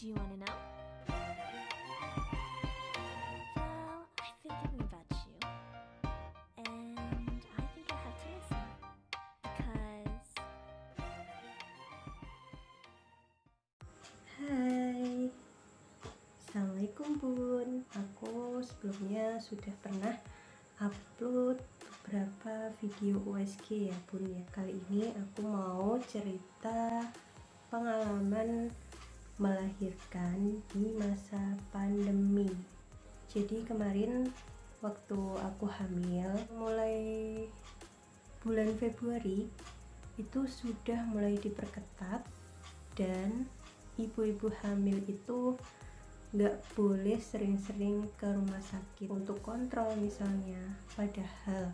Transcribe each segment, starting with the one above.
Do you wanna know? Well, I've been thinking about you, and I think I have to listen because. Hai, Assalamualaikum Bun. Aku sebelumnya sudah pernah upload beberapa video USG ya Bun ya. Kali ini aku mau cerita pengalaman melahirkan di masa pandemi. Jadi kemarin waktu aku hamil, mulai bulan Februari itu sudah mulai diperketat dan ibu-ibu hamil itu nggak boleh sering-sering ke rumah sakit untuk kontrol misalnya. Padahal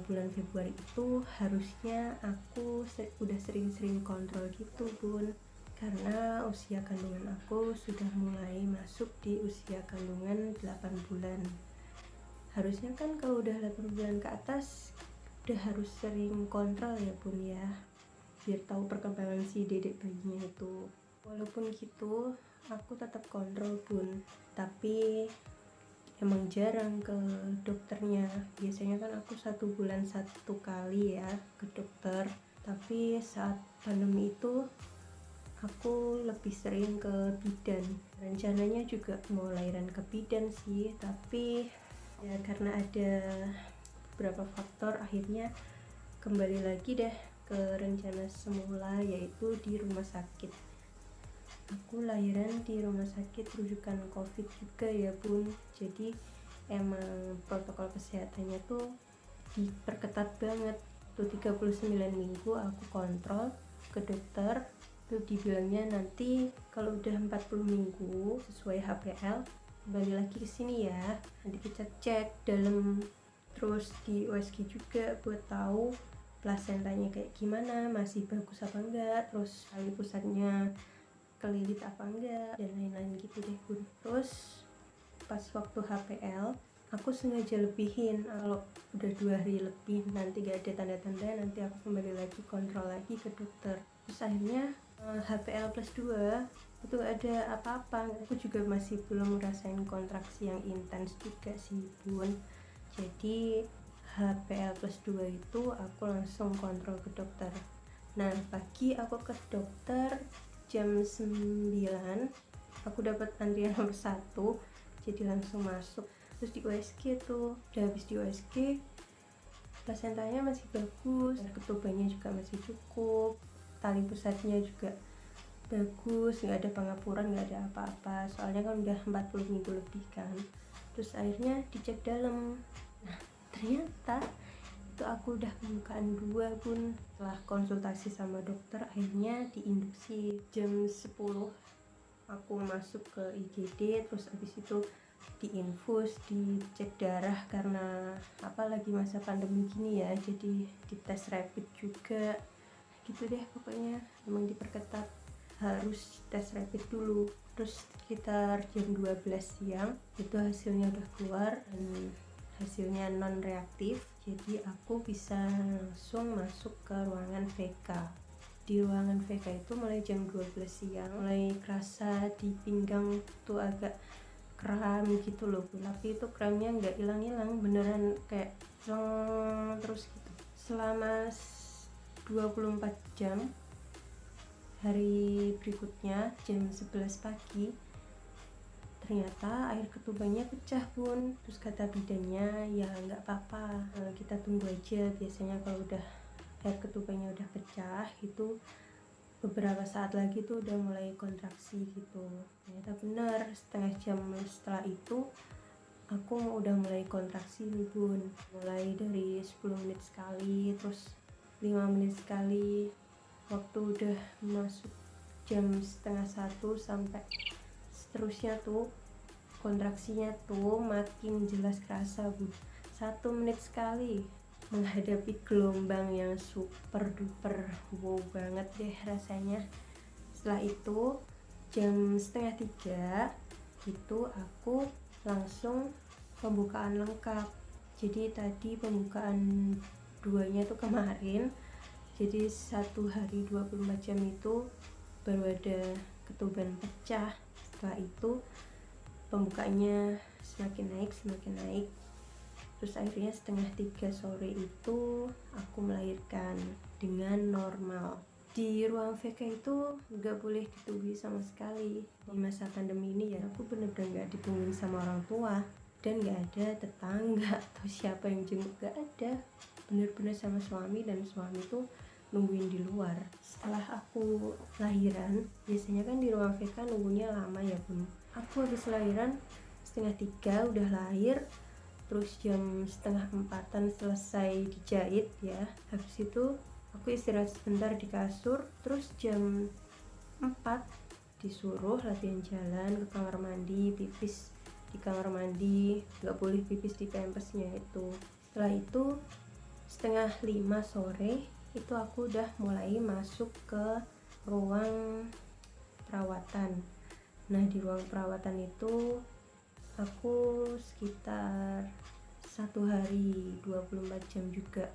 bulan Februari itu harusnya aku udah sering-sering kontrol gitu Bun, karena usia kandungan aku sudah mulai masuk di usia kandungan 8 bulan. Harusnya kan kalau udah 8 bulan ke atas udah harus sering kontrol ya Bun ya, biar tahu perkembangan si dedek bayinya itu. Walaupun gitu aku tetap kontrol Bun, tapi emang jarang ke dokternya. Biasanya kan aku 1 bulan 1 kali ya ke dokter, tapi saat pandemi itu aku lebih sering ke bidan. Rencananya juga mau lahiran ke bidan sih, tapi ya karena ada beberapa faktor akhirnya kembali lagi deh ke rencana semula, yaitu di rumah sakit. Aku lahiran di rumah sakit rujukan COVID juga ya Bun. Jadi emang protokol kesehatannya tuh diperketat banget. Tuh 39 minggu aku kontrol ke dokter. Tuh dibilangnya nanti kalau udah 40 minggu sesuai HPL kembali lagi ke sini ya. Nanti kita cek dalam, terus di USG juga buat tahu plasentanya kayak gimana, masih bagus apa enggak, terus tali pusatnya kelilit apa enggak, dan lain-lain gitu deh Bun. Terus pas waktu HPL aku sengaja lebihin, kalau udah 2 hari lebih nanti gak ada tanda-tanda, nanti aku kembali lagi kontrol lagi ke dokter. Terus akhirnya HPL plus 2 itu gak ada apa-apa. Aku juga masih belum ngerasain kontraksi yang intens juga sih Bun. Jadi HPL plus 2 itu aku langsung kontrol ke dokter. Nah pagi aku ke dokter jam 9, aku dapat antrian nomor 1, jadi langsung masuk. Terus di USG tuh, udah habis di USG, plasentanya masih bagus, ketubannya juga masih cukup, tali pusatnya juga bagus, nggak ada pengapuran, nggak ada apa-apa, soalnya kan udah 40 minggu lebih kan. Terus akhirnya dicek dalam, nah ternyata itu aku udah pembukaan 2 Bun. Setelah konsultasi sama dokter akhirnya diinduksi jam 10 aku masuk ke IGD. Terus habis itu diinfus, dicek darah karena apalagi masa pandemi gini ya, jadi dites rapid juga gitu deh. Pokoknya emang diperketat, harus tes rapid dulu. Terus sekitar jam 12 siang itu hasilnya udah keluar dan hasilnya non reaktif, jadi aku bisa langsung masuk ke ruangan VK. Di ruangan VK itu mulai jam 12 siang mulai kerasa di pinggang tuh agak kram gitu loh, tapi itu kramnya nggak hilang-hilang, beneran kayak terus gitu selama 24 jam. Hari berikutnya jam 11 pagi ternyata air ketubannya pecah Bun. Terus kata bidannya ya nggak apa-apa, kita tunggu aja. Biasanya kalau udah air ketubannya udah pecah itu beberapa saat lagi tuh udah mulai kontraksi gitu. Ternyata benar, setengah jam setelah itu aku udah mulai kontraksi nih Bun. Mulai dari 10 menit sekali, terus 5 menit sekali. Waktu udah masuk jam setengah 1 sampai seterusnya tuh kontraksinya tuh makin jelas kerasa Bun. 1 menit sekali, menghadapi gelombang yang super duper wow banget deh rasanya. Setelah itu jam setengah 3 itu aku langsung pembukaan lengkap. Jadi tadi pembukaan 2-nya tuh kemarin, jadi 1 hari 24 jam itu baru ada ketuban pecah. Setelah itu pembukaannya semakin naik. Terus akhirnya 2:30 sore itu aku melahirkan dengan normal. Di ruang VK itu gak boleh ditunggui sama sekali. Di masa pandemi ini ya aku bener-bener gak ditungguin sama orang tua, dan gak ada tetangga atau siapa yang jenguk, gak ada. Bener-bener sama suami, dan suami tuh nungguin di luar. Setelah aku lahiran, biasanya kan di ruang VK nunggunya lama ya bun. Aku habis lahiran 2:30 udah lahir, terus jam 3:30 selesai dijahit ya. Habis itu aku istirahat sebentar di kasur, terus jam 4 disuruh latihan jalan ke kamar mandi, pipis di kamar mandi, nggak boleh pipis di pampasnya itu. Setelah itu 4:30 sore itu aku udah mulai masuk ke ruang perawatan. Nah di ruang perawatan itu aku sekitar 1 hari 24 jam juga.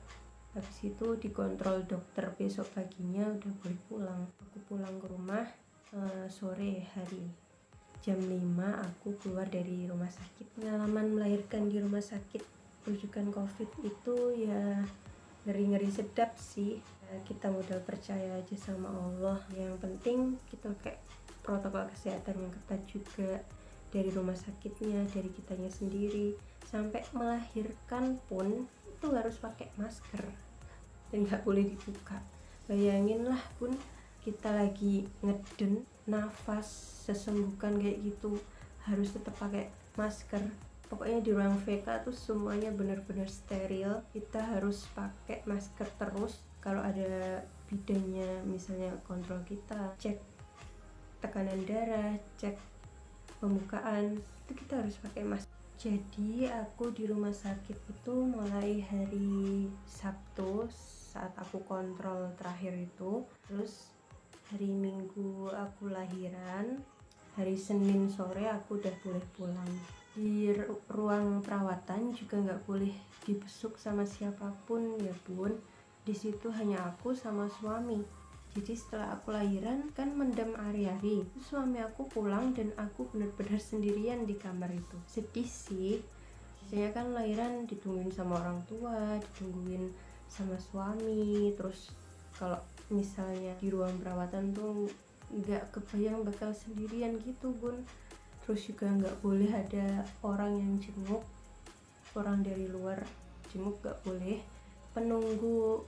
Habis itu dikontrol dokter, besok paginya udah boleh pulang. Aku pulang ke rumah sore hari jam 5 aku keluar dari rumah sakit. Pengalaman melahirkan di rumah sakit rujukan COVID itu ya ngeri-ngeri sedap sih. Kita modal percaya aja sama Allah. Yang penting kita pakai protokol kesehatan yang ketat juga, dari rumah sakitnya, dari kitanya sendiri. Sampai melahirkan pun itu harus pakai masker dan nggak boleh dibuka. Bayangin lah bun, kita lagi ngeden, nafas sesenggukan kayak gitu, harus tetap pakai masker. Pokoknya di ruang VK tuh semuanya benar-benar steril. Kita harus pakai masker terus. Kalau ada bidannya misalnya kontrol kita, cek tekanan darah, cek pembukaan, itu kita harus pakai masker. Jadi aku di rumah sakit itu mulai hari Sabtu saat aku kontrol terakhir itu, terus hari Minggu aku lahiran, hari Senin sore aku udah boleh pulang. Di ruang perawatan juga nggak boleh dibesuk sama siapapun ya bun. Di situ hanya aku sama suami. Jadi setelah aku lahiran kan mendem hari-hari, suami aku pulang dan aku benar-benar sendirian di kamar itu. Sedih sih. Biasanya kan lahiran ditungguin sama orang tua, ditungguin sama suami. Terus kalau misalnya di ruang perawatan tuh nggak kebayang bakal sendirian gitu bun. Terus juga nggak boleh ada orang yang jenguk, orang dari luar jenguk nggak boleh. Penunggu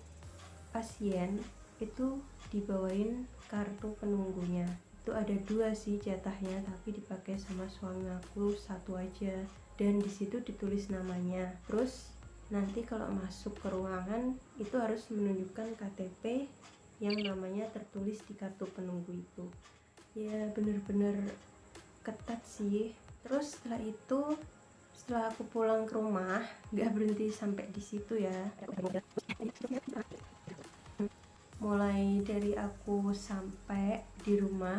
pasien itu dibawain kartu penunggunya. Itu ada 2 sih jatahnya, tapi dipakai sama suami aku 1 aja. Dan disitu ditulis namanya. Terus nanti kalau masuk ke ruangan itu harus menunjukkan KTP yang namanya tertulis di kartu penunggu itu. Ya bener-bener ketat sih. Terus setelah itu, setelah aku pulang ke rumah, nggak berhenti sampai di situ ya. Mulai dari aku sampai di rumah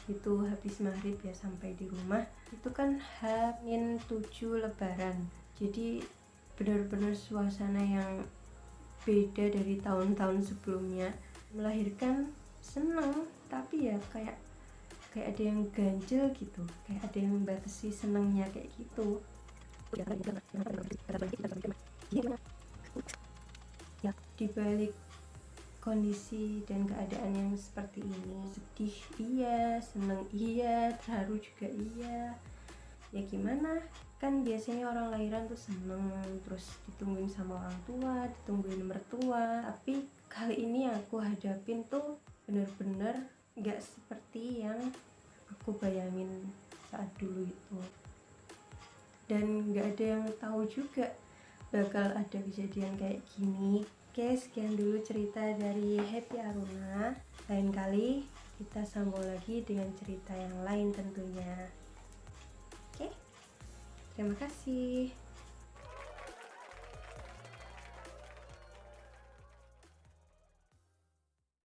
itu habis maghrib ya, sampai di rumah itu kan H-7 lebaran. Jadi benar-benar suasana yang beda dari tahun-tahun sebelumnya. Melahirkan seneng, tapi ya kayak ada yang ganjel gitu, kayak ada yang membatasi senengnya kayak gitu. Di balik kondisi dan keadaan yang seperti ini, sedih iya, seneng iya, terharu juga iya. Ya gimana, kan biasanya orang lahiran tuh seneng, terus ditungguin sama orang tua, ditungguin mertua. Tapi kali ini yang aku hadapin tuh bener-bener gak seperti yang aku bayangin saat dulu itu. Dan gak ada yang tahu juga bakal ada kejadian kayak gini. Oke, sekian dulu cerita dari Happy Aruna. Lain kali kita sambung lagi dengan cerita yang lain tentunya. Oke, terima kasih.